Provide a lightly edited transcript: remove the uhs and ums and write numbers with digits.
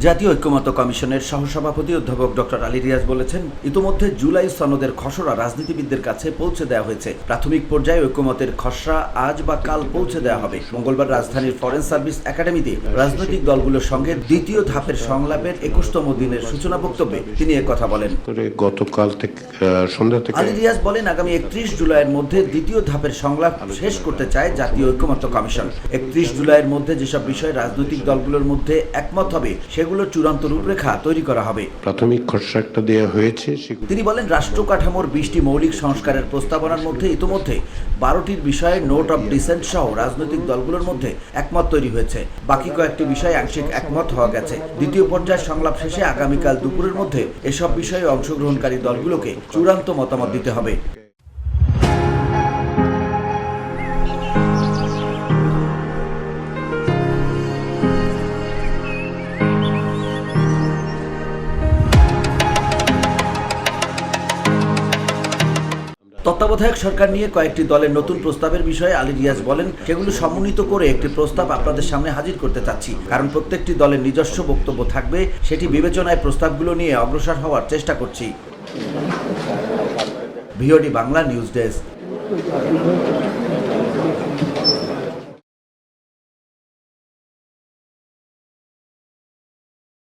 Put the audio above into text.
জাতীয় ঐক্যমত্য কমিশনের সহসভাপতি অধ্যাপক ডক্টর আলী রিয়াজ বলেছেন, ইতোমধ্যে জুলাই সনদের খসড়া রাজনীতিবিদদের কাছে পৌঁছে দেওয়া হয়েছে। প্রাথমিক পর্যায়ে ঐক্যমতের খসড়া আজ বা কাল পৌঁছে দেওয়া হবে। মঙ্গলবার রাজধানীর ফরেন সার্ভিস একাডেমিতে রাজনৈতিক দলগুলোর সঙ্গে দ্বিতীয় ধাপের সংলাপের 21তম দিনের সূচনা বক্তব্যে তিনি একথা বলেন। গতকাল থেকে সন্ধ্যা থেকে আলী রিয়াজ বলেন, আগামী 31 জুলাইয়ের মধ্যে দ্বিতীয় ধাপের সংলাপ শেষ করতে চায় জাতীয় ঐক্যমত্য কমিশন। 31 জুলাইয়ের মধ্যে যেসব বিষয়ে রাজনৈতিক দলগুলোর মধ্যে একমত হবে সেগুলো চূড়ান্ত রূপরেখা তৈরি করা হবে। প্রাথমিক খসড়া একটা দেওয়া হয়েছে। তিনি বলেন, রাষ্ট্র কাঠামোর 20টি মৌলিক সংস্কারের প্রস্তাবনার মধ্যে ইতোমধ্যে 12টির বিষয়ে নোট অব ডিসেন্ট সহ রাজনৈতিক দলগুলোর মধ্যে একমত তৈরি হয়েছে। বাকি কয়েকটি বিষয়ে আংশিক একমত হওয়া গেছে। দ্বিতীয় পর্যায়ের সংলাপ শেষে আগামীকাল দুপুরের মধ্যে এসব বিষয়ে অংশগ্রহণকারী দলগুলোকে চূড়ান্ত মতামত দিতে হবে। তত্ত্বাবধায়ক সরকার নিয়ে কয়েকটি দলের নতুন প্রস্তাবের বিষয়ে আলী রিয়াজ বলেন, সেগুলো সমন্বিত করে একটি প্রস্তাব আপনাদের সামনে হাজির করতে চাচ্ছি। কারণ প্রত্যেকটি দলের নিজস্ব বক্তব্য থাকবে, সেটি বিবেচনায় প্রস্তাবগুলো নিয়ে অগ্রসর হওয়ার চেষ্টা করছি। VOD Bangla news desk.